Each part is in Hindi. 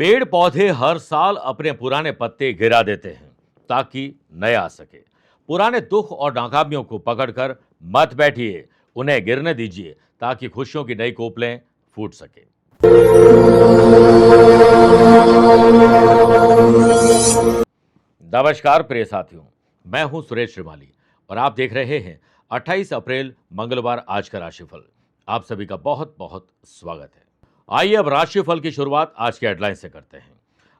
पेड़ पौधे हर साल अपने पुराने पत्ते गिरा देते हैं ताकि नए आ सके। पुराने दुख और नाकामियों को पकड़कर मत बैठिए, उन्हें गिरने दीजिए ताकि खुशियों की नई कोपलें फूट सके। नमस्कार प्रिय साथियों, मैं हूं सुरेश श्रीमाली और आप देख रहे हैं 28 अप्रैल मंगलवार आज का राशिफल। आप सभी का बहुत बहुत स्वागत है। आइए अब राशिफल की शुरुआत आज के हेडलाइन से करते हैं।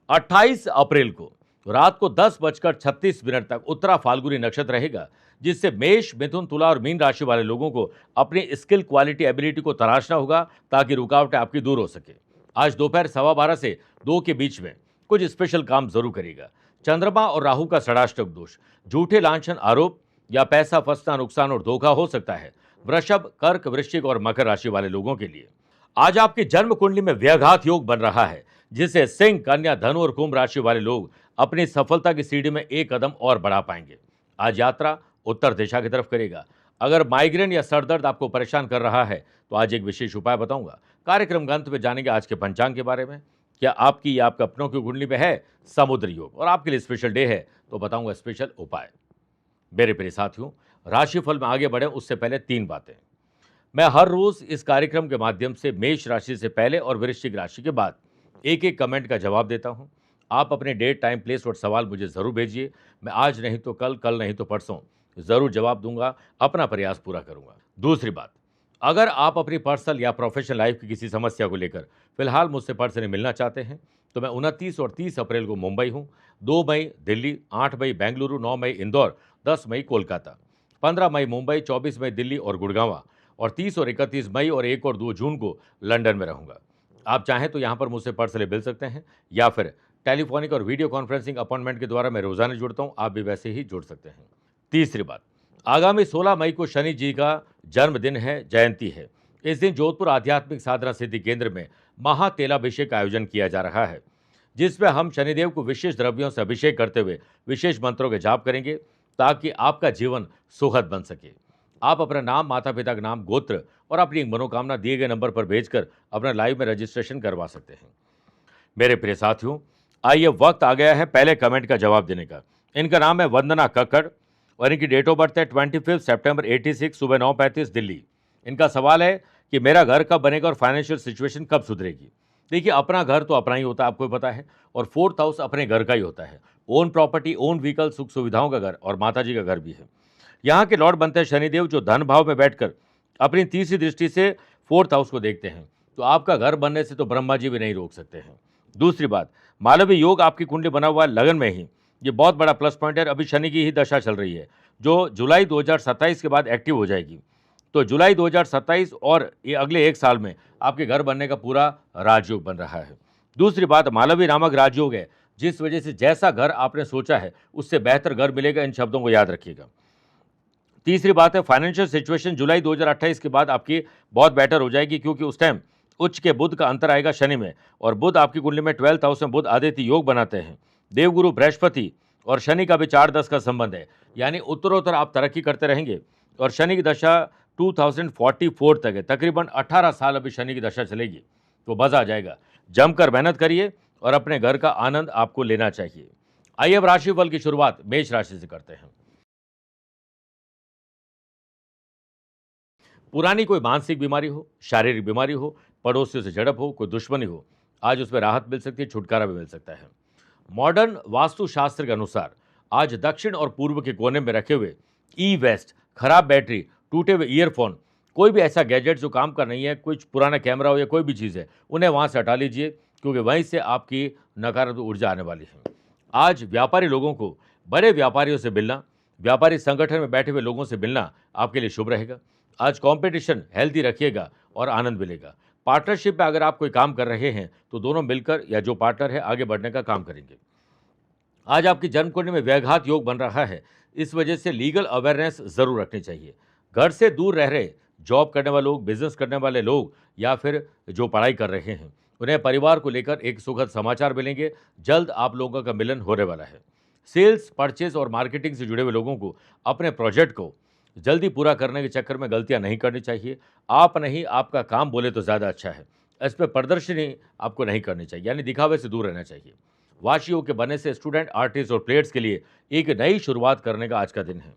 28 अप्रैल को रात को 10:36 तक उत्तरा फाल्गुनी नक्षत्र रहेगा, जिससे मेष, मिथुन, तुला और मीन राशि वाले लोगों को अपनी स्किल, क्वालिटी, एबिलिटी को तराशना होगा ताकि रुकावटें आपकी दूर हो सके। आज दोपहर 12:15 से 2 के बीच में कुछ स्पेशल काम जरूर करेगा। चंद्रमा और राहु का षडाष्टक दोष, झूठे लांछन, आरोप या पैसा फंसना, नुकसान और धोखा हो सकता है। वृषभ, कर्क, वृश्चिक और मकर राशि वाले लोगों के लिए आज आपकी जन्म कुंडली में व्यघात योग बन रहा है, जिससे सिंह, कन्या, धनु और कुंभ राशि वाले लोग अपनी सफलता की सीढ़ी में एक कदम और बढ़ा पाएंगे। आज यात्रा उत्तर दिशा की तरफ करेगा। अगर माइग्रेन या सरदर्द आपको परेशान कर रहा है तो आज एक विशेष उपाय बताऊंगा। कार्यक्रम के अंत में जानेंगे आज के पंचांग के बारे में। क्या आपकी या आपके अपनों की कुंडली में है समुद्र योग और आपके लिए स्पेशल डे है तो बताऊंगा स्पेशल उपाय। मेरे प्रिय साथियों, राशिफल में आगे बढ़े उससे पहले 3 बातें। मैं हर रोज इस कार्यक्रम के माध्यम से मेष राशि से पहले और वृश्चिक राशि के बाद एक एक कमेंट का जवाब देता हूं। आप अपने डेट, टाइम, प्लेस और सवाल मुझे जरूर भेजिए। मैं आज नहीं तो कल, कल नहीं तो परसों जरूर जवाब दूंगा, अपना प्रयास पूरा करूंगा। दूसरी बात, अगर आप अपनी पर्सनल या प्रोफेशनल लाइफ की किसी समस्या को लेकर फिलहाल मुझसे पर्सनली मिलना चाहते हैं तो मैं 29 और 30 अप्रैल को मुंबई हूं, 2 मई दिल्ली, 8 मई बेंगलुरु, 9 मई इंदौर, 10 मई कोलकाता, 15 मई मुंबई, 24 मई दिल्ली और गुड़गांव और 30 और 31 मई और 1 और 2 जून को लंदन में रहूंगा। आप चाहें तो यहां पर मुझसे पर्सनली मिल सकते हैं या फिर टेलीफोनिक और वीडियो कॉन्फ्रेंसिंग अपॉइंटमेंट के द्वारा मैं रोजाना जुड़ता हूं, आप भी वैसे ही जुड़ सकते हैं। तीसरी बात, आगामी 16 मई को शनि जी का जन्मदिन है, जयंती है। इस दिन जोधपुर आध्यात्मिक साधना सिद्धि केंद्र में महातेलाभिषेक का आयोजन किया जा रहा है, जिसमें हम शनिदेव को विशेष द्रव्यों से अभिषेक करते हुए विशेष मंत्रों के जाप करेंगे ताकि आपका जीवन सुखद बन सके। आप अपना नाम, माता पिता का नाम, गोत्र और अपनी मनोकामना दिए गए नंबर पर भेजकर अपना लाइव में रजिस्ट्रेशन करवा सकते हैं। मेरे प्रिय साथियों, आइए वक्त आ गया है पहले कमेंट का जवाब देने का। इनका नाम है वंदना कक्कड़ और इनकी डेट ऑफ बर्थ है 25 सितंबर 86, सुबह 9:35 दिल्ली। इनका सवाल है कि मेरा घर कब बनेगा और फाइनेंशियल सिचुएशन कब सुधरेगी। देखिए, अपना घर तो अपना ही होता है, आपको पता है, और 4th हाउस अपने घर का ही होता है। ओन प्रॉपर्टी, ओन व्हीकल, सुख सुविधाओं का घर और माता जी का घर भी है। यहाँ के लॉर्ड बनते हैं शनिदेव, जो धन भाव में बैठकर अपनी तीसरी दृष्टि से 4th हाउस को देखते हैं। तो आपका घर बनने से तो ब्रह्मा जी भी नहीं रोक सकते हैं। दूसरी बात, मालवीय योग आपकी कुंडली बना हुआ है लगन में ही, ये बहुत बड़ा प्लस पॉइंट है। अभी शनि की ही दशा चल रही है जो जुलाई 2027 के बाद एक्टिव हो जाएगी। तो जुलाई 2027 और ये अगले 1 साल में आपके घर बनने का पूरा राजयोग बन रहा है। दूसरी बात, मालवीय नामक राजयोग है, जिस वजह से जैसा घर आपने सोचा है उससे बेहतर घर मिलेगा। इन शब्दों को याद रखिएगा। तीसरी बात है, फाइनेंशियल सिचुएशन जुलाई 2028 के बाद आपकी बहुत बेटर हो जाएगी, क्योंकि उस टाइम उच्च के बुध का अंतर आएगा शनि में, और बुध आपकी कुंडली में 12th हाउस में बुध आदित्य योग बनाते हैं। देवगुरु बृहस्पति और शनि का भी 4-10 का संबंध है, यानी उत्तरोत्तर आप तरक्की करते रहेंगे। और शनि की दशा 2044 तक है, तकरीबन 18 साल अभी शनि की दशा चलेगी। तो मजा आ जाएगा। जमकर मेहनत करिए और अपने घर का आनंद आपको लेना चाहिए। आइए अब राशिफल की शुरुआत मेष राशि से करते हैं। पुरानी कोई मानसिक बीमारी हो, शारीरिक बीमारी हो, पड़ोसियों से झड़प हो, कोई दुश्मनी हो, आज उसमें राहत मिल सकती है, छुटकारा भी मिल सकता है। मॉडर्न वास्तुशास्त्र के अनुसार आज दक्षिण और पूर्व के कोने में रखे हुए ई वेस्ट, खराब बैटरी, टूटे हुए ईयरफोन, कोई भी ऐसा गैजेट जो काम का नहीं है, कुछ पुराना कैमरा हो या कोई भी चीज़ है, उन्हें वहाँ से हटा लीजिए, क्योंकि वहीं से आपकी नकारात्मक ऊर्जा आने वाली है। आज व्यापारी लोगों को बड़े व्यापारियों से मिलना, व्यापारी संगठन में बैठे हुए लोगों से मिलना आपके लिए शुभ रहेगा। आज कंपटीशन हेल्दी रखिएगा और आनंद मिलेगा। पार्टनरशिप में अगर आप कोई काम कर रहे हैं तो दोनों मिलकर या जो पार्टनर है आगे बढ़ने का काम करेंगे। आज आपकी जन्म कुंडली में व्याघात योग बन रहा है, इस वजह से लीगल अवेयरनेस जरूर रखनी चाहिए। घर से दूर रह रहे जॉब करने वाले लोग, बिजनेस करने वाले लोग या फिर जो पढ़ाई कर रहे हैं, उन्हें परिवार को लेकर एक सुखद समाचार मिलेंगे। जल्द आप लोगों का मिलन होने वाला है। सेल्स, परचेज और मार्केटिंग से जुड़े हुए लोगों को अपने प्रोजेक्ट को जल्दी पूरा करने के चक्कर में गलतियां नहीं करनी चाहिए। आप नहीं, आपका काम बोले तो ज़्यादा अच्छा है। इस पे प्रदर्शनी आपको नहीं करनी चाहिए, यानी दिखावे से दूर रहना चाहिए। वाशी योग के बनने से स्टूडेंट, आर्टिस्ट और प्लेयर्स के लिए एक नई शुरुआत करने का आज का दिन है।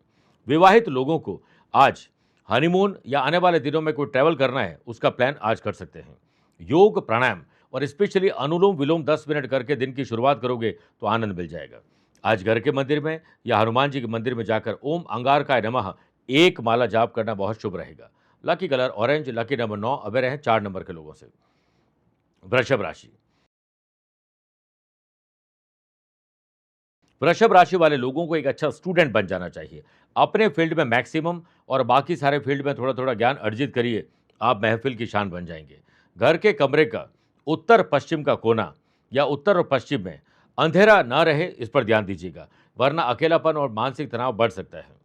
विवाहित लोगों को आज हनीमून या आने वाले दिनों में कोई ट्रैवल करना है, उसका प्लान आज कर सकते हैं। योग, प्राणायाम और स्पेशली अनुलोम विलोम 10 मिनट करके दिन की शुरुआत करोगे तो आनंद मिल जाएगा। आज घर के मंदिर में या हनुमान जी के मंदिर में जाकर ओम अंगारकाय नमः एक माला जाप करना बहुत शुभ रहेगा। Lucky colour orange, lucky number 9 aware हैं 4 नंबर के लोगों से। वृषभ राशि। वृषभ राशि वाले लोगों को एक अच्छा स्टूडेंट बन जाना चाहिए। अपने फील्ड में मैक्सिमम और बाकी सारे फील्ड में थोड़ा थोड़ा ज्ञान अर्जित करिए, आप महफिल की शान बन जाएंगे। घर के कमरे का उत्तर पश्चिम का कोना या उत्तर और पश्चिम में अंधेरा ना रहे, इस पर ध्यान दीजिएगा, वरना अकेलापन और मानसिक तनाव बढ़ सकता है।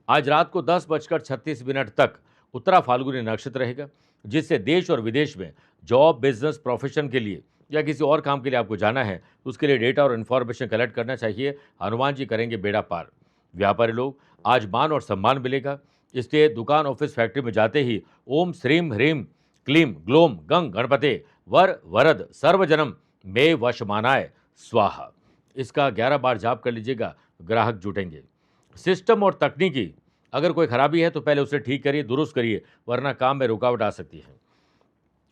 आज रात को 10:36 तक उत्तरा फाल्गुनी नक्षत्र रहेगा, जिससे देश और विदेश में जॉब, बिजनेस, प्रोफेशन के लिए या किसी और काम के लिए आपको जाना है, तो उसके लिए डेटा और इन्फॉर्मेशन कलेक्ट करना चाहिए। हनुमान जी करेंगे बेड़ा पार। व्यापारी लोग आज मान और सम्मान मिलेगा, इसलिए दुकान, ऑफिस, फैक्ट्री में जाते ही ओम श्रीम ह्रीम क्लीम ग्लोम गंग गणपते वर वरद सर्वजनम मे वशमानाय स्वाहा, इसका 11 बार जाप कर लीजिएगा, ग्राहक जुटेंगे। सिस्टम और तकनीकी अगर कोई खराबी है तो पहले उसे ठीक करिए, दुरुस्त करिए, वरना काम में रुकावट आ सकती है।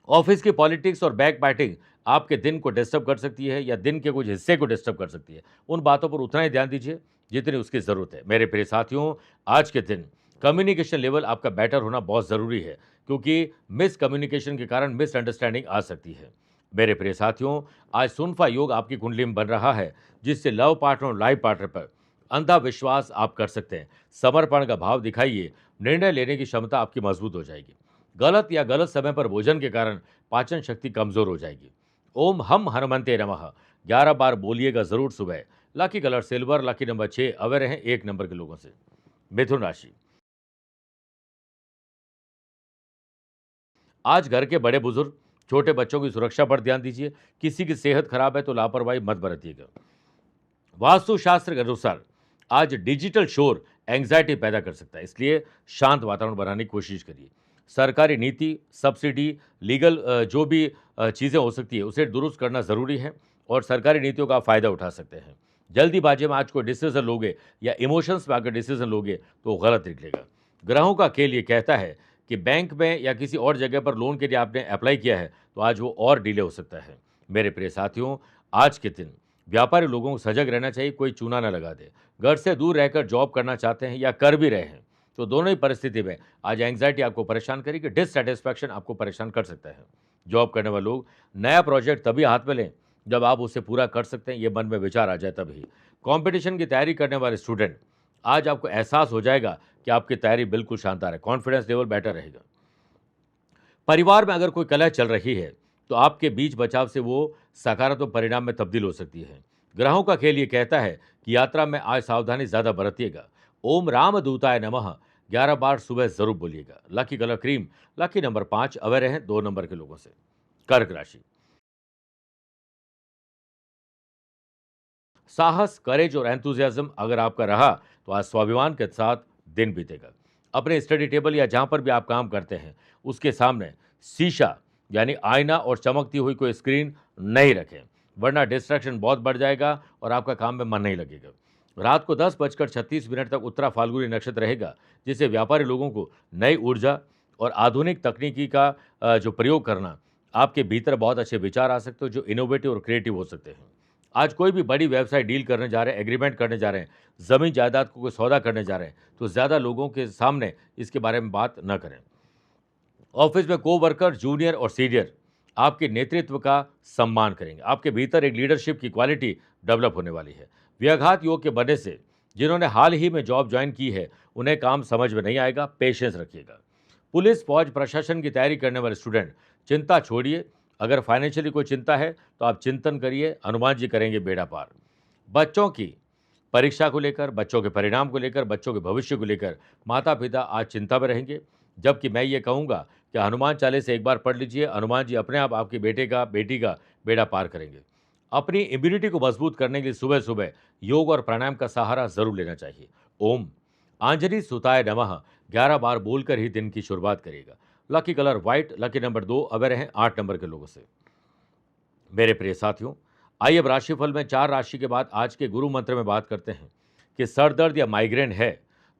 ऑफिस की पॉलिटिक्स और बैक बाइटिंग आपके दिन को डिस्टर्ब कर सकती है या दिन के कुछ हिस्से को डिस्टर्ब कर सकती है। उन बातों पर उतना ही ध्यान दीजिए जितनी उसकी ज़रूरत है। मेरे प्रिय साथियों, आज के दिन कम्युनिकेशन लेवल आपका बेटर होना बहुत ज़रूरी है, क्योंकि मिस कम्युनिकेशन के कारण मिसअंडरस्टैंडिंग आ सकती है। मेरे प्रिय साथियों, आज सुनफा योग आपकी कुंडली में बन रहा है, जिससे लव पार्टनर और लाइफ पार्टनर पर अंधा विश्वास आप कर सकते हैं। समर्पण का भाव दिखाइए, निर्णय लेने की क्षमता आपकी मजबूत हो जाएगी। गलत या गलत समय पर भोजन के कारण पाचन शक्ति कमजोर हो जाएगी। ओम हम हनुमंते नमः 11 बार बोलिएगा जरूर सुबह। Lucky colour silver, lucky number 6 aware हैं 1 नंबर के लोगों से। मिथुन राशि। आज घर के बड़े बुजुर्ग, छोटे बच्चों की सुरक्षा पर ध्यान दीजिए। किसी की सेहत खराब है तो लापरवाही मत बरतिएगा। वास्तुशास्त्र के अनुसार आज डिजिटल शोर एंग्जाइटी पैदा कर सकता है, इसलिए शांत वातावरण बनाने की कोशिश करिए। सरकारी नीति, सब्सिडी, लीगल जो भी चीज़ें हो सकती है उसे दुरुस्त करना ज़रूरी है और सरकारी नीतियों का आप फ़ायदा उठा सकते हैं। जल्दीबाजी में आज कोई डिसीजन लोगे या इमोशंस में आकर डिसीजन लोगे तो गलत निकलेगा। ग्रहों का खेल ये कहता है कि बैंक में या किसी और जगह पर लोन के लिए आपने अप्लाई किया है तो आज वो और डिले हो सकता है। मेरे प्रिय साथियों, आज के दिन व्यापारी लोगों को सजग रहना चाहिए, कोई चूना न लगा दे। घर से दूर रहकर जॉब करना चाहते हैं या कर भी रहे हैं तो दोनों ही परिस्थिति में आज एंग्जाइटी आपको परेशान करेगी, डिससेटिस्फैक्शन आपको परेशान कर सकता है। जॉब करने वाले लोग नया प्रोजेक्ट तभी हाथ में लें जब आप उसे पूरा कर सकते हैं, ये मन में विचार आ जाए तभी। कंपटीशन की तैयारी करने वाले स्टूडेंट, आज आपको एहसास हो जाएगा कि आपकी तैयारी बिल्कुल शानदार है, कॉन्फिडेंस लेवल बेटर रहेगा। परिवार में अगर कोई कलह चल रही है तो आपके बीच बचाव से वो सकारात्मक परिणाम में तब्दील हो सकती है। ग्रहों का खेल ये कहता है कि यात्रा में आज सावधानी ज़्यादा बरतिएगा। ओम राम दूताय नमः 11 बार सुबह जरूर बोलिएगा। Lucky colour cream, lucky number 5 aware हैं 2 नंबर के लोगों से। कर्क राशि। साहस, करेज और एंथुजियाज्म अगर आपका रहा तो आज स्वाभिमान के साथ दिन बीतेगा। अपने स्टडी टेबल या जहां पर भी आप काम करते हैं उसके सामने शीशा यानी आईना और चमकती हुई कोई स्क्रीन नहीं रखें, वरना डिस्ट्रैक्शन बहुत बढ़ जाएगा और आपका काम में मन नहीं लगेगा। रात को 10:36 तक उत्तरा फाल्गुनी नक्षत्र रहेगा, जिससे व्यापारी लोगों को नई ऊर्जा और आधुनिक तकनीकी का जो प्रयोग करना, आपके भीतर बहुत अच्छे विचार आ सकते हो जो इनोवेटिव और क्रिएटिव हो सकते हैं। आज कोई भी बड़ी व्यवसाय डील करने जा रहे हैं, एग्रीमेंट करने जा रहे हैं, ज़मीन जायदाद को कोई सौदा करने जा रहे हैं, तो ज़्यादा लोगों के सामने इसके बारे में बात न करें। ऑफिस में कोवर्कर, जूनियर और सीनियर आपके नेतृत्व का सम्मान करेंगे। आपके भीतर एक लीडरशिप की क्वालिटी डेवलप होने वाली है। व्याघात योग के बनने से जिन्होंने हाल ही में जॉब ज्वाइन की है उन्हें काम समझ में नहीं आएगा, पेशेंस रखिएगा। पुलिस, फौज, प्रशासन की तैयारी करने वाले स्टूडेंट चिंता छोड़िए। अगर फाइनेंशियली कोई चिंता है तो आप चिंतन करिए, हनुमान जी करेंगे बेड़ा पार। बच्चों की परीक्षा को लेकर, बच्चों के परिणाम को लेकर, बच्चों के भविष्य को लेकर माता पिता आज चिंता में रहेंगे, जबकि मैं ये कहूँगा कि हनुमान चालीसा एक बार पढ़ लीजिए, हनुमान जी अपने आप आपके बेटे का, बेटी का बेड़ा पार करेंगे। अपनी इम्यूनिटी को मजबूत करने के लिए सुबह सुबह योग और प्राणायाम का सहारा जरूर लेना चाहिए। ओम आंजनी सुताय नमः 11 बार बोलकर ही दिन की शुरुआत करिएगा। Lucky colour white, lucky number 2 aware हैं 8 नंबर के लोगों से। मेरे प्रिय साथियों, आइए अब राशिफल में 4 राशि के बाद आज के गुरु मंत्र में बात करते हैं कि सर दर्द या माइग्रेन है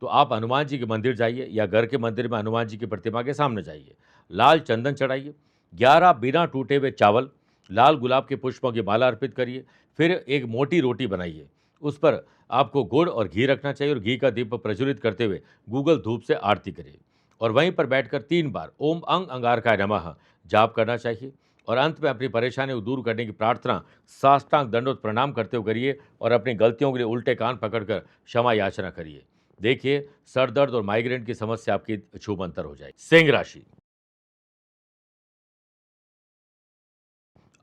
तो आप हनुमान जी के मंदिर जाइए या घर के मंदिर में हनुमान जी की प्रतिमा के सामने जाइए। लाल चंदन चढ़ाइए, 11 बिना टूटे हुए चावल, लाल गुलाब के पुष्पों की माला अर्पित करिए। फिर एक मोटी रोटी बनाइए, उस पर आपको गुड़ और घी रखना चाहिए और घी का दीप प्रज्वलित करते हुए गूगल धूप से आरती करिए और वहीं पर बैठकर 3 बार ओम अंग अंगारकाय नमः जाप करना चाहिए और अंत में अपनी परेशानी को दूर करने की प्रार्थना साष्टांग दंडवत प्रणाम करते हुए करिए और अपनी गलतियों के लिए उल्टे कान पकड़कर क्षमा याचना करिए। देखिए, सर दर्द और माइग्रेन की समस्या आपकी छूमंतर हो जाएगी। सिंह राशि,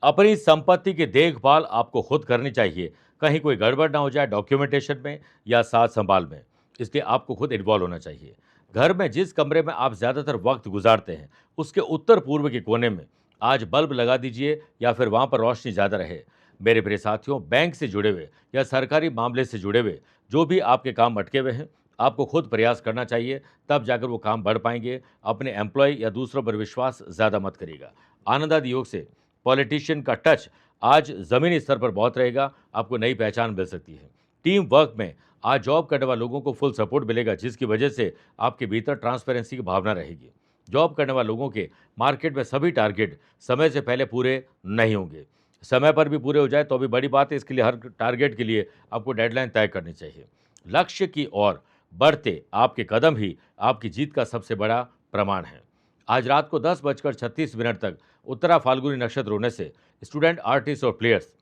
अपनी संपत्ति की देखभाल आपको खुद करनी चाहिए। कहीं कोई गड़बड़ ना हो जाए डॉक्यूमेंटेशन में या साथ संभाल में, इसलिए आपको खुद इन्वॉल्व होना चाहिए। घर में जिस कमरे में आप ज़्यादातर वक्त गुजारते हैं उसके उत्तर पूर्व के कोने में आज बल्ब लगा दीजिए या फिर वहाँ पर रोशनी ज़्यादा रहे। मेरे प्रिय साथियों, बैंक से जुड़े हुए या सरकारी मामले से जुड़े हुए जो भी आपके काम अटके हुए हैं, आपको खुद प्रयास करना चाहिए, तब जाकर वो काम बढ़ पाएंगे। अपने एम्प्लॉय या दूसरों पर विश्वास ज़्यादा मत करिएगा। आनंदादि योग से पॉलिटिशियन का टच आज ज़मीनी स्तर पर बहुत रहेगा, आपको नई पहचान मिल सकती है। टीम वर्क में आज जॉब करने वाले लोगों को फुल सपोर्ट मिलेगा, जिसकी वजह से आपके भीतर ट्रांसपेरेंसी की भावना रहेगी। जॉब करने वाले लोगों के मार्केट में सभी टारगेट समय से पहले पूरे नहीं होंगे। समय पर भी पूरे हो जाए तो भी बड़ी बात है, इसके लिए हर टारगेट के लिए आपको डेडलाइन तय करनी चाहिए। लक्ष्य की ओर बढ़ते आपके कदम ही आपकी जीत का सबसे बड़ा प्रमाण है। आज रात को 10:36 तक उत्तरा फाल्गुनी नक्षत्र होने से स्टूडेंट, आर्टिस्ट और प्लेयर्स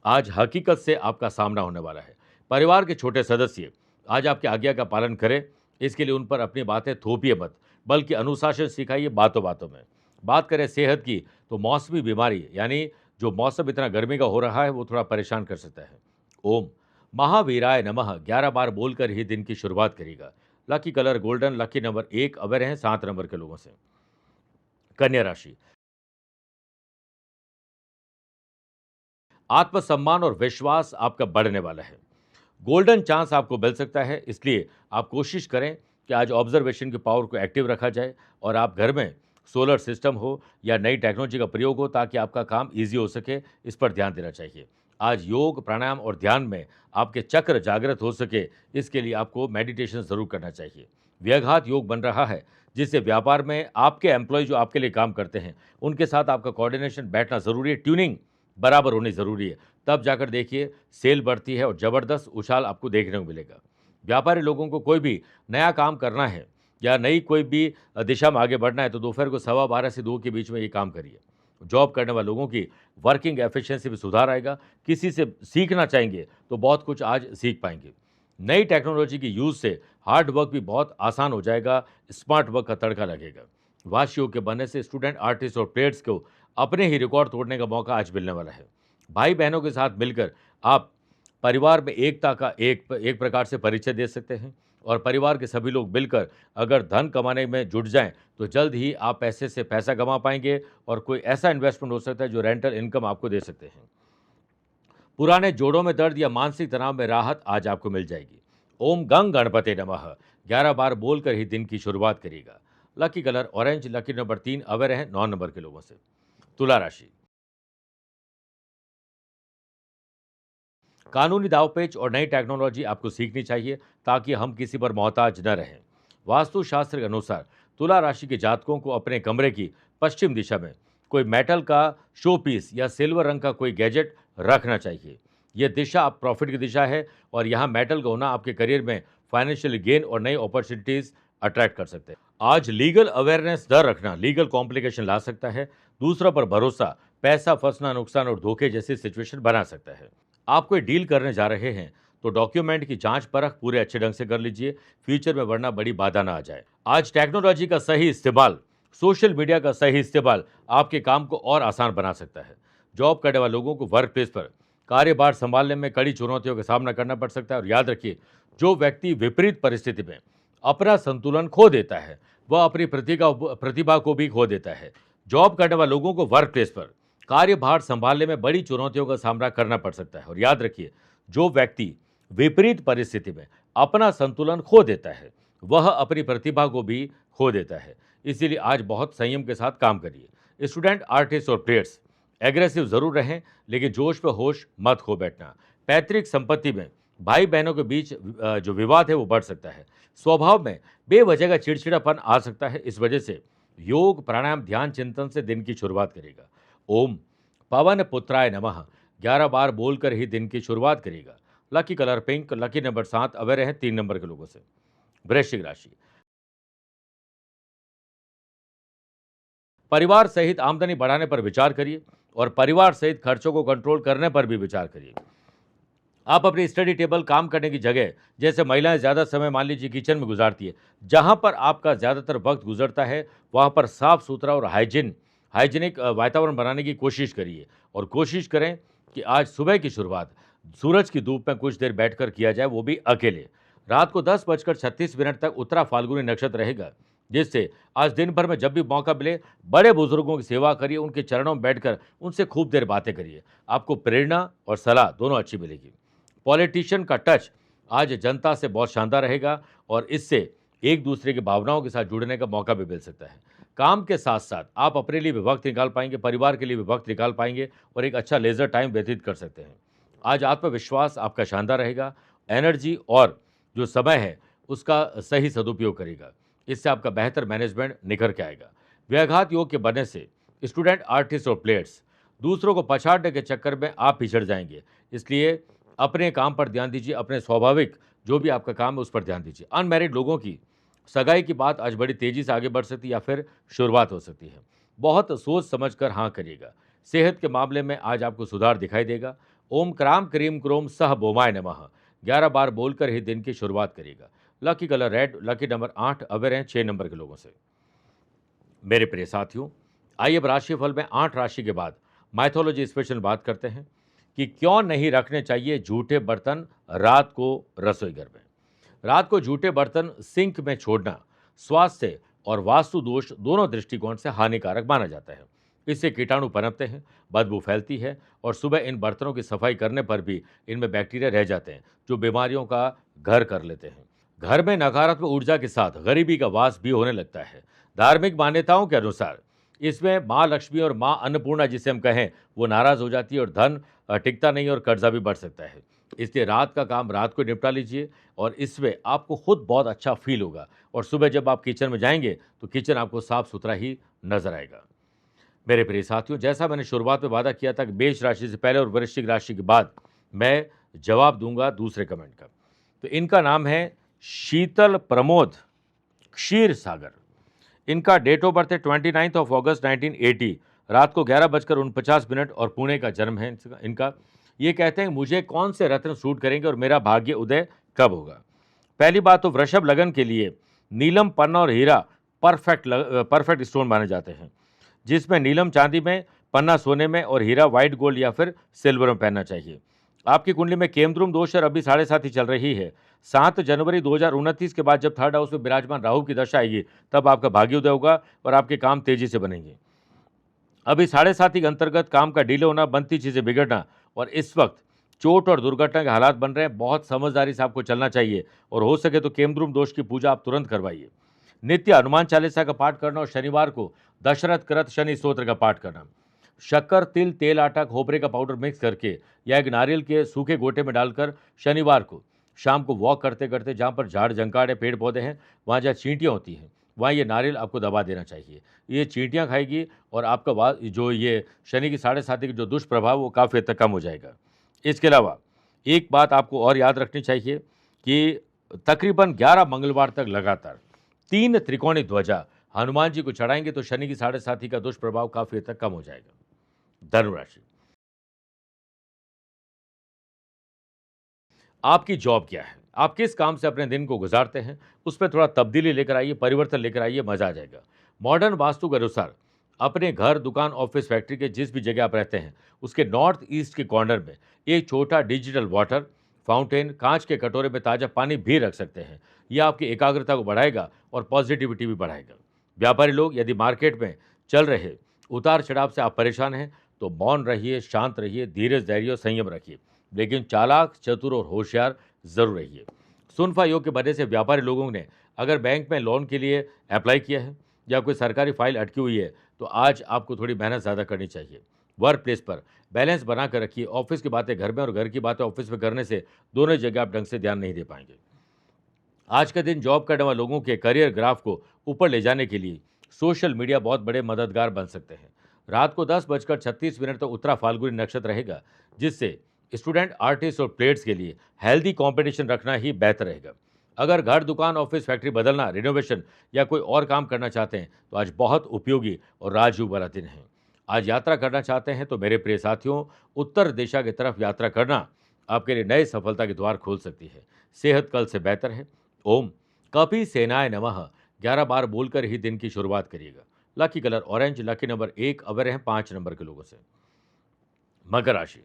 आज हकीकत से आपका सामना होने वाला है। परिवार के छोटे सदस्य आज आपकी आज्ञा का पालन करें, इसके लिए उन पर अपनी बातें थोपिए मत, बल्कि अनुशासन सिखाइए बातों बातों में। बात करें सेहत की तो मौसमी बीमारी यानी जो मौसम इतना गर्मी का हो रहा है वो थोड़ा परेशान कर सकता है। ओम महावीराय नमः 11 बार बोलकर ही दिन की शुरुआत करेगा। Lucky colour golden, lucky number 1 aware हैं 7 नंबर के लोगों से। कन्या राशि, आत्मसम्मान और विश्वास आपका बढ़ने वाला है। गोल्डन चांस आपको मिल सकता है, इसलिए आप कोशिश करें कि आज ऑब्जर्वेशन की पावर को एक्टिव रखा जाए और आप घर में सोलर सिस्टम हो या नई टेक्नोलॉजी का प्रयोग हो ताकि आपका काम ईजी हो सके, इस पर ध्यान देना चाहिए। आज योग, प्राणायाम और ध्यान में आपके चक्र जागृत हो सके, इसके लिए आपको मेडिटेशन ज़रूर करना चाहिए। व्यघात योग बन रहा है, जिससे व्यापार में आपके एम्प्लॉय जो आपके लिए काम करते हैं उनके साथ आपका कोऑर्डिनेशन बैठना ज़रूरी है, ट्यूनिंग बराबर होनी ज़रूरी है। तब जाकर देखिए सेल बढ़ती है और ज़बरदस्त उछाल आपको देखने को मिलेगा। व्यापारी लोगों को कोई भी नया काम करना है या नई कोई भी दिशा में आगे बढ़ना है तो दोपहर को 12:15 से 2 के बीच में ये काम करिए। जॉब करने वाले लोगों की वर्किंग एफिशिएंसी में सुधार आएगा। किसी से सीखना चाहेंगे तो बहुत कुछ आज सीख पाएंगे। नई टेक्नोलॉजी की यूज़ से हार्ड वर्क भी बहुत आसान हो जाएगा, स्मार्ट वर्क का तड़का लगेगा। वाशियों के बनने से स्टूडेंट, आर्टिस्ट और प्लेयर्स को अपने ही रिकॉर्ड तोड़ने का मौका आज मिलने वाला है। भाई बहनों के साथ मिलकर आप परिवार में एकता का एक प्रकार से परिचय दे सकते हैं और परिवार के सभी लोग मिलकर अगर धन कमाने में जुट जाएं तो जल्द ही आप पैसे से पैसा कमा पाएंगे और कोई ऐसा इन्वेस्टमेंट हो सकता है जो रेंटल इनकम आपको दे सकते हैं। पुराने जोड़ों में दर्द या मानसिक तनाव में राहत आज आपको मिल जाएगी। ओम गंग गणपते नमः 11 बार बोलकर ही दिन की शुरुआत करिएगा। Lucky colour orange, lucky number 3 aware हैं 9 नंबर के लोगों से। तुला राशि, कानूनी दावपेच और नई टेक्नोलॉजी आपको सीखनी चाहिए ताकि हम किसी पर मोहताज न रहें। वास्तुशास्त्र के अनुसार तुला राशि के जातकों को अपने कमरे की पश्चिम दिशा में कोई मेटल का शो पीस या सिल्वर रंग का कोई गैजेट रखना चाहिए। यह दिशा आप प्रॉफिट की दिशा है और यहाँ मेटल का होना आपके करियर में फाइनेंशियल गेन और नई अपॉर्चुनिटीज अट्रैक्ट कर सकते हैं। आज लीगल अवेयरनेस न रखना लीगल कॉम्प्लिकेशन ला सकता है। दूसरों पर भरोसा पैसा फंसना, नुकसान और धोखे जैसी सिचुएशन बना सकता है। आप कोई डील करने जा रहे हैं तो डॉक्यूमेंट की जांच परख पूरे अच्छे ढंग से कर लीजिए, फ्यूचर में वरना बड़ी बाधा ना आ जाए। आज टेक्नोलॉजी का सही इस्तेमाल, सोशल मीडिया का सही इस्तेमाल आपके काम को और आसान बना सकता है। जॉब करने वाले लोगों को वर्क प्लेस पर कार्यभार संभालने में कड़ी चुनौतियों का सामना करना पड़ सकता है और याद रखिए, जो व्यक्ति विपरीत परिस्थिति में अपना संतुलन खो देता है वह अपनी प्रतिभा को भी खो देता है। जॉब करने वाले लोगों को वर्क प्लेस पर कार्यभार संभालने में बड़ी चुनौतियों का सामना करना पड़ सकता है और याद रखिए, जो व्यक्ति विपरीत परिस्थिति में अपना संतुलन खो देता है वह अपनी प्रतिभा को भी खो देता है। इसीलिए आज बहुत संयम के साथ काम करिए। स्टूडेंट, आर्टिस्ट और प्लेयर्स एग्रेसिव जरूर रहें, लेकिन जोश पे होश मत खो बैठना। पैतृक संपत्ति में भाई बहनों के बीच जो विवाद है वो बढ़ सकता है। स्वभाव में बेवजह का चिड़चिड़ापन आ सकता है। इस वजह से योग, प्राणायाम, ध्यान, चिंतन से दिन की शुरुआत करेगा। ओम पवन पुत्राय नमः 11 बार बोलकर ही दिन की शुरुआत करेगा। Lucky colour pink, lucky number 7, aware हैं 3 नंबर के लोगों से। वृश्चिक राशि, परिवार सहित आमदनी बढ़ाने पर विचार करिए और परिवार सहित खर्चों को कंट्रोल करने पर भी विचार करिए। आप अपनी स्टडी टेबल, काम करने की जगह, जैसे महिलाएं ज़्यादा समय मान लीजिए किचन में गुजारती है, जहां पर आपका ज़्यादातर वक्त गुजरता है वहां पर साफ सुथरा और हाइजीनिक वातावरण बनाने की कोशिश करिए। और कोशिश करें कि आज सुबह की शुरुआत सूरज की धूप में कुछ देर बैठकर किया जाए, वो भी अकेले। रात को 10:36 तक उत्तरा फाल्गुनी नक्षत्र रहेगा, जिससे आज दिन भर में जब भी मौका मिले बड़े बुजुर्गों की सेवा करिए, उनके चरणों में बैठकर उनसे खूब देर बातें करिए। आपको प्रेरणा और सलाह दोनों अच्छी मिलेगी। पॉलिटिशियन का टच आज जनता से बहुत शानदार रहेगा और इससे एक दूसरे की भावनाओं के साथ जुड़ने का मौका भी मिल सकता है। काम के साथ साथ आप अपने लिए भी वक्त निकाल पाएंगे, परिवार के लिए भी वक्त निकाल पाएंगे और एक अच्छा लेजर टाइम व्यतीत कर सकते हैं। आज आत्मविश्वास आपका शानदार रहेगा। एनर्जी और जो समय है उसका सही सदुपयोग करेगा। इससे आपका बेहतर मैनेजमेंट निखर के आएगा। व्याघात योग के बनने से स्टूडेंट, आर्टिस्ट और प्लेयर्स दूसरों को पछाड़ने के चक्कर में आप पिछड़ जाएंगे। इसलिए अपने काम पर ध्यान दीजिए, अपने स्वाभाविक जो भी आपका काम है उस पर ध्यान दीजिए। अनमैरिड लोगों की सगाई की बात आज बड़ी तेजी से आगे बढ़ सकती है या फिर शुरुआत हो सकती है। बहुत सोच समझ कर हाँ करिएगा। सेहत के मामले में आज आपको सुधार दिखाई देगा। ओम क्राम क्रीम क्रोम सह बोमाय नमः 11 बार बोलकर ही दिन की शुरुआत करिएगा। Lucky colour red, lucky number 8, aware हैं 6 नंबर के लोगों से। मेरे प्रिय साथियों, आइए अब राशिफल में 8 राशि के बाद माइथोलॉजी स्पेशल बात करते हैं कि क्यों नहीं रखने चाहिए झूठे बर्तन रात को रसोई घर में। रात को झूठे बर्तन सिंक में छोड़ना स्वास्थ्य और वास्तु दोष दोनों दृष्टिकोण से हानिकारक माना जाता है। इससे कीटाणु पनपते हैं, बदबू फैलती है और सुबह इन बर्तनों की सफाई करने पर भी इनमें बैक्टीरिया रह जाते हैं जो बीमारियों का घर कर लेते हैं। घर में नकारात्मक ऊर्जा के साथ गरीबी का वास भी होने लगता है। धार्मिक मान्यताओं के अनुसार इसमें माँ लक्ष्मी और माँ अन्नपूर्णा जिसे हम कहें वो नाराज हो जाती है और धन टिकता नहीं और कर्जा भी बढ़ सकता है। इसलिए रात का काम रात को निपटा लीजिए और इसमें आपको खुद बहुत अच्छा फील होगा और सुबह जब आप किचन में जाएंगे तो किचन आपको साफ सुथरा ही नजर आएगा। मेरे प्रिय साथियों, जैसा मैंने शुरुआत में वादा किया था कि मेष राशि से पहले और वृश्चिक राशि के बाद मैं जवाब दूंगा दूसरे कमेंट का, तो इनका नाम है शीतल प्रमोद क्षीर सागर। इनका डेट ऑफ बर्थ है 29 अगस्त 1980, रात को 11:49 और पुणे का जन्म है इनका। ये कहते हैं मुझे कौन से रत्न सूट करेंगे और मेरा भाग्य उदय कब होगा। पहली बात तो वृषभ लगन के लिए नीलम, पन्ना और हीरा परफेक्ट स्टोन माने जाते हैं, जिसमें नीलम चांदी में, पन्ना सोने में और हीरा व्हाइट गोल्ड या फिर सिल्वर में पहनना चाहिए। आपकी कुंडली में केमद्रुम दोष और अभी 7.5 ही चल रही है। 7 जनवरी 2029 के बाद जब थर्ड हाउस में विराजमान राहु की दशा आएगी तब आपका भाग्योदय होगा और आपके काम तेजी से बनेंगे। अभी 7.5 के अंतर्गत काम का डिले होना, बनती चीज़ें बिगड़ना और इस वक्त चोट और दुर्घटना के हालात बन रहे हैं। बहुत समझदारी से आपको चलना चाहिए और हो सके तो केमद्रुम दोष की पूजा आप तुरंत करवाइए। नित्य हनुमान चालीसा का पाठ करना और शनिवार को दशरथ कृत शनि स्तोत्र का पाठ करना। शक्कर, तिल, तेल, आटा, खोपरे का पाउडर मिक्स करके या एक नारियल के सूखे गोटे में डालकर शनिवार को शाम को वॉक करते करते जहाँ पर झाड़ जंकाड़ पेड़ पौधे हैं, वहाँ जहाँ चींटियाँ होती हैं, वहाँ ये नारियल आपको दबा देना चाहिए। ये चींटियाँ खाएगी और आपका जो ये शनि की 7.5 की जो दुष्प्रभाव वो काफ़ी हद तक कम हो जाएगा। इसके अलावा एक बात आपको और याद रखनी चाहिए कि तकरीबन 11 मंगलवार तक लगातार 3 त्रिकोणी ध्वजा हनुमान जी को चढ़ाएंगे तो शनि की 7.5 का दुष्प्रभाव काफ़ी हद तक कम हो जाएगा। धनुराशि, आपकी जॉब क्या है, आप किस काम से अपने दिन को गुजारते हैं, उस पर थोड़ा तब्दीली लेकर आइए, परिवर्तन लेकर आइए, मजा आ जाएगा। मॉडर्न वास्तु के अनुसार अपने घर, दुकान, ऑफिस, फैक्ट्री के जिस भी जगह आप रहते हैं उसके नॉर्थ ईस्ट के कॉर्नर में एक छोटा डिजिटल वाटर फाउंटेन, कांच के कटोरे में ताज़ा पानी भी रख सकते हैं। यह आपकी एकाग्रता को बढ़ाएगा और पॉजिटिविटी भी बढ़ाएगा। व्यापारी लोग, यदि मार्केट में चल रहे उतार चढ़ाव से आप परेशान हैं तो मौन रहिए, शांत रहिए, धीरज, धैर्य और संयम रखिए, लेकिन चालाक, चतुर और होशियार जरूर रहिए। सुनफा योग के वजह से व्यापारी लोगों ने अगर बैंक में लोन के लिए अप्लाई किया है या कोई सरकारी फाइल अटकी हुई है तो आज आपको थोड़ी मेहनत ज़्यादा करनी चाहिए। वर्क प्लेस पर बैलेंस बना कर रखिए। ऑफिस की बातें घर में और घर की बातें ऑफिस में करने से दोनों जगह आप ढंग से ध्यान नहीं दे पाएंगे। आज का दिन जॉब करने वाले लोगों के करियर ग्राफ को ऊपर ले जाने के लिए सोशल मीडिया बहुत बड़े मददगार बन सकते हैं। रात को 10:36 तक उत्तरा फाल्गुनी नक्षत्र रहेगा, जिससे स्टूडेंट, आर्टिस्ट और प्लेयर्स के लिए हेल्दी कंपटीशन रखना ही बेहतर रहेगा। अगर घर, दुकान, ऑफिस, फैक्ट्री बदलना, रिनोवेशन या कोई और काम करना चाहते हैं तो आज बहुत उपयोगी और राजयोग वाला दिन है। आज यात्रा करना चाहते हैं तो मेरे प्रिय साथियों, उत्तर दिशा की तरफ यात्रा करना आपके लिए नए सफलता के द्वार खोल सकती है। सेहत कल से बेहतर है। ओम कपि सेनाय नमः 11 बार बोलकर ही दिन की शुरुआत करिएगा। Lucky colour orange, lucky number 1 अवर हैं 5 नंबर के लोगों से। मकर राशि,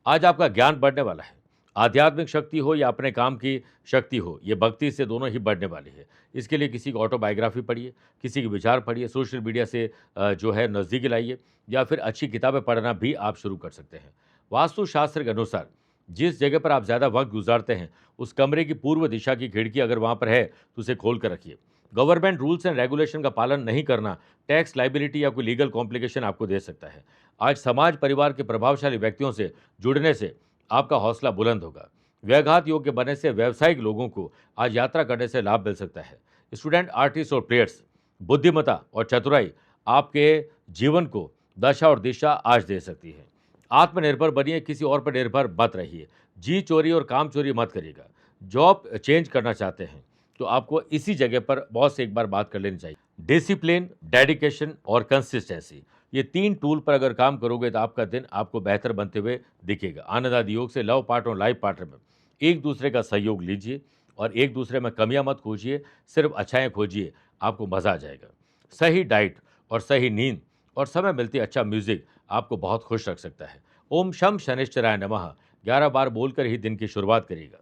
आज आपका ज्ञान बढ़ने वाला है। आध्यात्मिक शक्ति हो या अपने काम की शक्ति हो, ये भक्ति से दोनों ही बढ़ने वाली है। इसके लिए किसी की ऑटोबायोग्राफी पढ़िए, किसी के विचार पढ़िए, सोशल मीडिया से जो है नज़दीकी लाइए, या फिर अच्छी किताबें पढ़ना भी आप शुरू कर सकते हैं। वास्तुशास्त्र के अनुसार जिस जगह पर आप ज़्यादा वक्त गुजारते हैं, उस कमरे की पूर्व दिशा की खिड़की अगर वहाँ पर है तो उसे खोल कर रखिए। गवर्नमेंट रूल्स एंड रेगुलेशन का पालन नहीं करना टैक्स लाइबिलिटी या कोई लीगल कॉम्प्लिकेशन आपको दे सकता है। आज समाज परिवार के प्रभावशाली व्यक्तियों से जुड़ने से आपका हौसला बुलंद होगा। व्याघात योग के बनने से व्यावसायिक लोगों को आज यात्रा करने से लाभ मिल सकता है। स्टूडेंट, आर्टिस्ट और प्लेयर्स, बुद्धिमत्ता और चतुराई आपके जीवन को दशा और दिशा आज दे सकती है। आत्मनिर्भर बनिए, किसी और पर निर्भर मत रहिए। जी चोरी और काम चोरी मत करिएगा। जॉब चेंज करना चाहते हैं तो आपको इसी जगह पर बॉस से एक बार बात कर लेनी चाहिए। डिसिप्लिन, डेडिकेशन और कंसिस्टेंसी, ये 3 टूल पर अगर काम करोगे तो आपका दिन आपको बेहतर बनते हुए दिखेगा। आनंद आदि योग से लव पार्टनर और लाइफ पार्टनर में एक दूसरे का सहयोग लीजिए और एक दूसरे में कमियां मत खोजिए, सिर्फ अच्छाएं खोजिए, आपको मज़ा आ जाएगा। सही डाइट और सही नींद और समय मिलती अच्छा म्यूजिक आपको बहुत खुश रख सकता है। ओम शम शनिश्चराय नमः 11 बार बोलकर ही दिन की शुरुआत करिएगा।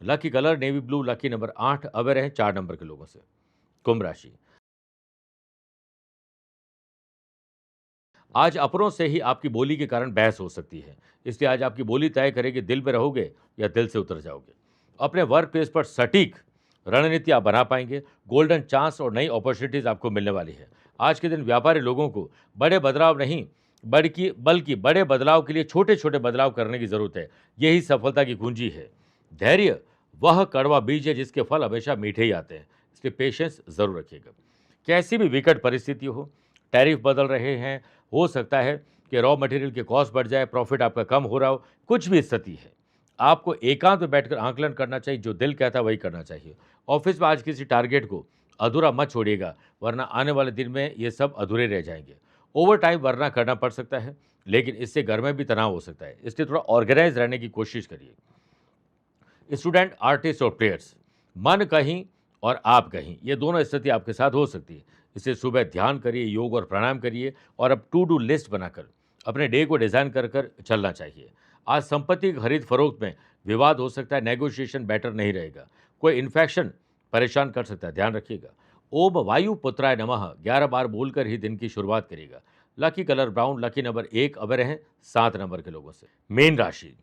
Lucky colour navy blue, lucky number 8 aware हैं 4 नंबर के लोगों से। कुंभ राशि, आज अपनों से ही आपकी बोली के कारण बहस हो सकती है, इसलिए आज आपकी बोली तय करेगी दिल में रहोगे या दिल से उतर जाओगे। अपने वर्क प्लेस पर सटीक रणनीति आप बना पाएंगे। गोल्डन चांस और नई अपॉर्चुनिटीज आपको मिलने वाली है। आज के दिन व्यापारी लोगों को बड़े बदलाव नहीं बल्कि बड़े बदलाव के लिए छोटे छोटे बदलाव करने की जरूरत है। यही सफलता की कुंजी है। धैर्य वह कड़वा बीज है जिसके फल हमेशा मीठे ही आते हैं, इसलिए पेशेंस जरूर रखिएगा। कैसी भी विकट परिस्थिति हो, टैरिफ बदल रहे हैं, हो सकता है कि रॉ मटेरियल के कॉस्ट बढ़ जाए, प्रॉफिट आपका कम हो रहा हो, कुछ भी स्थिति है, आपको एकांत में बैठकर आंकलन करना चाहिए। जो दिल कहता है वही करना चाहिए। ऑफिस में आज किसी टारगेट को अधूरा मत छोड़िएगा, वरना आने वाले दिन में ये सब अधूरे रह जाएंगे। ओवर टाइम वरना करना पड़ सकता है, लेकिन इससे घर में भी तनाव हो सकता है, इसलिए थोड़ा ऑर्गेनाइज रहने की कोशिश करिए। स्टूडेंट, आर्टिस्ट और प्लेयर्स, मन कहीं और आप कहीं, ये दोनों स्थिति आपके साथ हो सकती है। इससे सुबह ध्यान करिए, योग और प्राणायाम करिए और अब टू डू लिस्ट बनाकर अपने डे को डिज़ाइन कर कर चलना चाहिए। आज संपत्ति की खरीद फरोख्त में विवाद हो सकता है, नेगोशिएशन बेटर नहीं रहेगा। कोई इन्फेक्शन परेशान कर सकता है, ध्यान रखिएगा। ओम वायु पुत्राय नमः 11 बार बोलकर ही दिन की शुरुआत करिएगा। Lucky colour brown, lucky number 1 अवर हैं 7 नंबर के लोगों से। मीन राशि,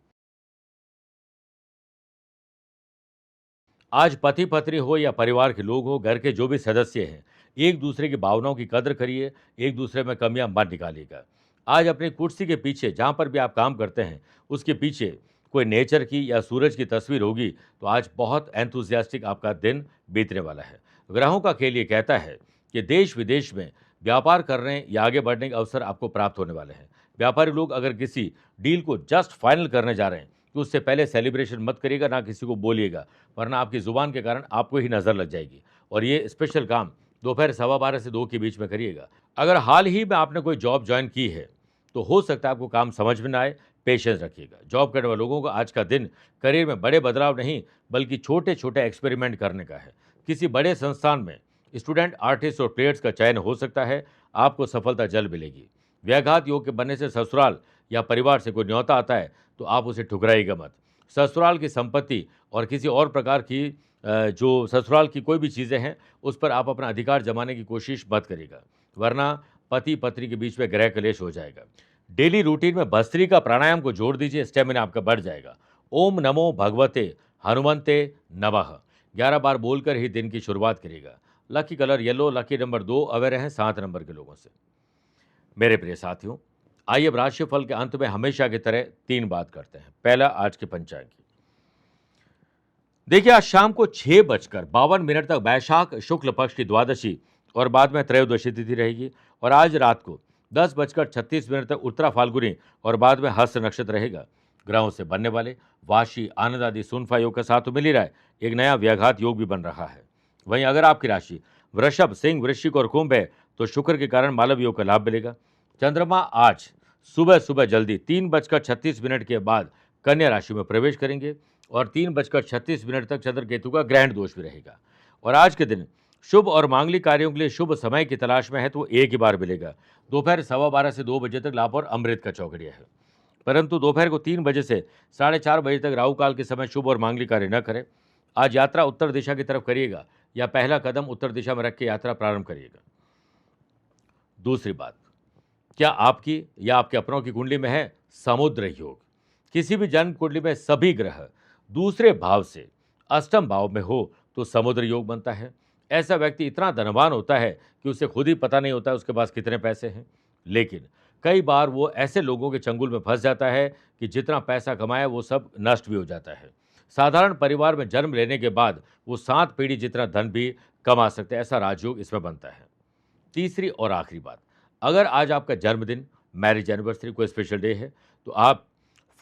आज पति पत्नी हो या परिवार के लोग हो, घर के जो भी सदस्य हैं, एक दूसरे की भावनाओं की कदर करिए, एक दूसरे में कमियां मत निकालिएगा। आज अपनी कुर्सी के पीछे जहां पर भी आप काम करते हैं, उसके पीछे कोई नेचर की या सूरज की तस्वीर होगी तो आज बहुत एंथुजियास्टिक आपका दिन बीतने वाला है। ग्रहों का खेल ये कहता है कि देश विदेश में व्यापार करने या आगे बढ़ने के अवसर आपको प्राप्त होने वाले हैं। व्यापारी लोग अगर किसी डील को जस्ट फाइनल करने जा रहे हैं तो उससे पहले सेलिब्रेशन मत करिएगा, ना किसी को बोलिएगा, वरना आपकी ज़ुबान के कारण आपको ही नज़र लग जाएगी। और ये स्पेशल काम दोपहर 12:15 से 2 के बीच में करिएगा। अगर हाल ही में आपने कोई जॉब ज्वाइन की है तो हो सकता है आपको काम समझ में ना आए, पेशेंस रखिएगा। जॉब करने वाले लोगों को आज का दिन करियर में बड़े बदलाव नहीं बल्कि छोटे छोटे एक्सपेरिमेंट करने का है। किसी बड़े संस्थान में स्टूडेंट, आर्टिस्ट और प्लेयर्स का चयन हो सकता है, आपको सफलता जल्द मिलेगी। व्याघात योग के बनने से ससुराल या परिवार से कोई न्योता आता है तो आप उसे ठुकराइएगा मत। ससुराल की संपत्ति और किसी और प्रकार की जो ससुराल की कोई भी चीज़ें हैं उस पर आप अपना अधिकार जमाने की कोशिश मत करिएगा, वरना पति पत्नी के बीच में गृह कलेश हो जाएगा। डेली रूटीन में भस्त्रिका प्राणायाम को जोड़ दीजिए, स्टेमिना आपका बढ़ जाएगा। ओम नमो भगवते हनुमंते नमः 11 बार बोलकर ही दिन की शुरुआत करिएगा। Lucky colour yellow, lucky number 2, away रहें 7 नंबर के लोगों से। मेरे प्रिय साथियों, आइए अब राशिफल के अंत में हमेशा की तरह 3 बात करते हैं। पहला, आज के पंचांग की। देखिए, आज शाम को 6:52 तक वैशाख शुक्ल पक्ष की द्वादशी और बाद में त्रयोदशी तिथि रहेगी और आज रात को 10:36 तक उत्तरा फाल्गुनी और बाद में हस्त नक्षत्र रहेगा। ग्रहों से बनने वाले वाशी, आनंद आदि सुनफा योग के साथ तो मिल ही रहा है, एक नया व्याघात योग भी बन रहा है। वहीं अगर आपकी राशि वृषभ, सिंह, वृश्चिक और कुंभ है तो शुक्र के कारण मालव योग का लाभ मिलेगा। चंद्रमा आज सुबह सुबह जल्दी 3:36 के बाद कन्या राशि में प्रवेश करेंगे और 3:36 तक चंद्र केतु का ग्रहण दोष भी रहेगा। और आज के दिन शुभ और मांगलिक कार्यों के लिए शुभ समय की तलाश में है तो एक ही बार मिलेगा। दोपहर 12:15 से 2 बजे तक लाभ और अमृत का चौकड़िया है, परंतु दोपहर को 3 बजे से 4:30 बजे तक राहु काल के समय शुभ और मांगलिक कार्य न करें। आज यात्रा उत्तर दिशा की तरफ करिएगा या पहला कदम उत्तर दिशा में रख के यात्रा प्रारंभ करिएगा। दूसरी बात, क्या आपकी या आपके अपनों की कुंडली में है समुद्र योग? किसी भी जन्म कुंडली में सभी ग्रह दूसरे भाव से अष्टम भाव में हो तो समुद्र योग बनता है। ऐसा व्यक्ति इतना धनवान होता है कि उसे खुद ही पता नहीं होता उसके पास कितने पैसे हैं, लेकिन कई बार वो ऐसे लोगों के चंगुल में फंस जाता है कि जितना पैसा कमाया वो सब नष्ट भी हो जाता है। साधारण परिवार में जन्म लेने के बाद वो 7 पीढ़ी जितना धन भी कमा सकते हैं, ऐसा राजयोग इसमें बनता है। तीसरी और आखिरी बात, अगर आज आपका जन्मदिन, मैरिज एनिवर्सरी, कोई स्पेशल डे है तो आप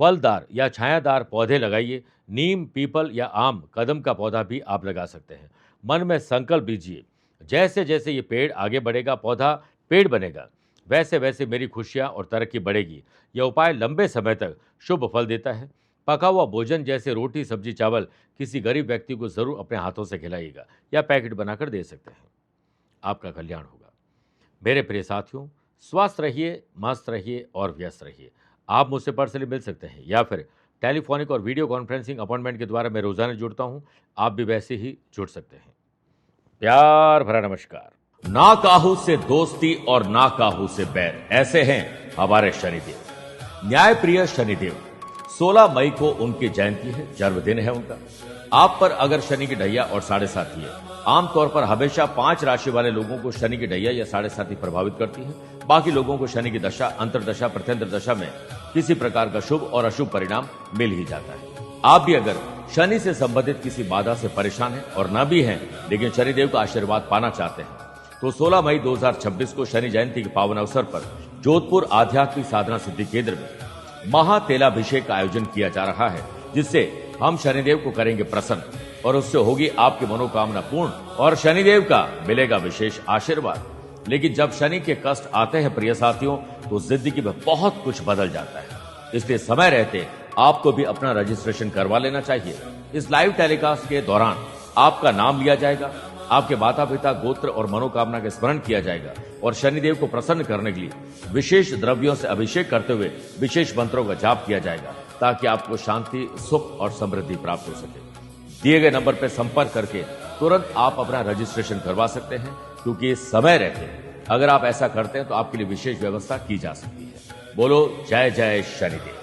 फलदार या छायादार पौधे लगाइए। नीम, पीपल या आम, कदम का पौधा भी आप लगा सकते हैं। मन में संकल्प लीजिए, जैसे जैसे ये पेड़ आगे बढ़ेगा, पौधा पेड़ बनेगा, वैसे वैसे मेरी खुशियाँ और तरक्की बढ़ेगी। यह उपाय लंबे समय तक शुभ फल देता है। पका हुआ भोजन जैसे रोटी, सब्जी, चावल किसी गरीब व्यक्ति को जरूर अपने हाथों से खिलाइएगा या पैकेट बनाकर दे सकते हैं। आपका कल्याण होगा। मेरे प्रिय साथियों, स्वस्थ रहिए, मस्त रहिए और व्यस्त रहिए। आप मुझसे पर्सनली मिल सकते हैं या फिर टेलीफोनिक और वीडियो कॉन्फ्रेंसिंग अपॉइंटमेंट के द्वारा मैं रोजाना जुड़ता हूं, आप भी वैसे ही जुड़ सकते हैं। प्यार भरा नमस्कार। ना काहू से दोस्ती और ना काहू से बैर, ऐसे हैं हमारे शनिदेव। न्याय प्रिय शनिदेव, 16 मई को उनकी जयंती है, जन्मदिन है उनका। आप पर अगर शनि की ढैया और 7.5 है, आमतौर पर हमेशा 5 राशि वाले लोगों को शनि की ढैया या 7.5 प्रभावित करती है। बाकी लोगों को शनि की दशा, अंतरदशा, प्रत्यंतर दशा में किसी प्रकार का शुभ और अशुभ परिणाम मिल ही जाता है। आप भी अगर शनि से संबंधित किसी बाधा से परेशान हैं और न भी हैं लेकिन शनिदेव का आशीर्वाद पाना चाहते हैं तो 16 मई 2026 को शनि जयंती के पावन अवसर पर जोधपुर आध्यात्मिक साधना सिद्धि केंद्र में महातेलाभिषेक का आयोजन किया जा रहा है, जिससे हम शनिदेव को करेंगे प्रसन्न और उससे होगी आपकी मनोकामना पूर्ण और शनिदेव का मिलेगा विशेष आशीर्वाद। लेकिन जब शनि के कष्ट आते हैं प्रिय साथियों तो जिंदगी में बहुत कुछ बदल जाता है, इसलिए समय रहते आपको भी अपना रजिस्ट्रेशन करवा लेना चाहिए। इस लाइव टेलीकास्ट के दौरान आपका नाम लिया जाएगा, आपके माता पिता, गोत्र और मनोकामना का स्मरण किया जाएगा और शनिदेव को प्रसन्न करने के लिए विशेष द्रव्यों से अभिषेक करते हुए विशेष मंत्रों का जाप किया जाएगा ताकि आपको शांति, सुख और समृद्धि प्राप्त हो सके। दिए गए नंबर पर संपर्क करके तुरंत आप अपना रजिस्ट्रेशन करवा सकते हैं, क्योंकि समय रहते अगर आप ऐसा करते हैं तो आपके लिए विशेष व्यवस्था की जा सकती है। बोलो जय जय शनिदेव।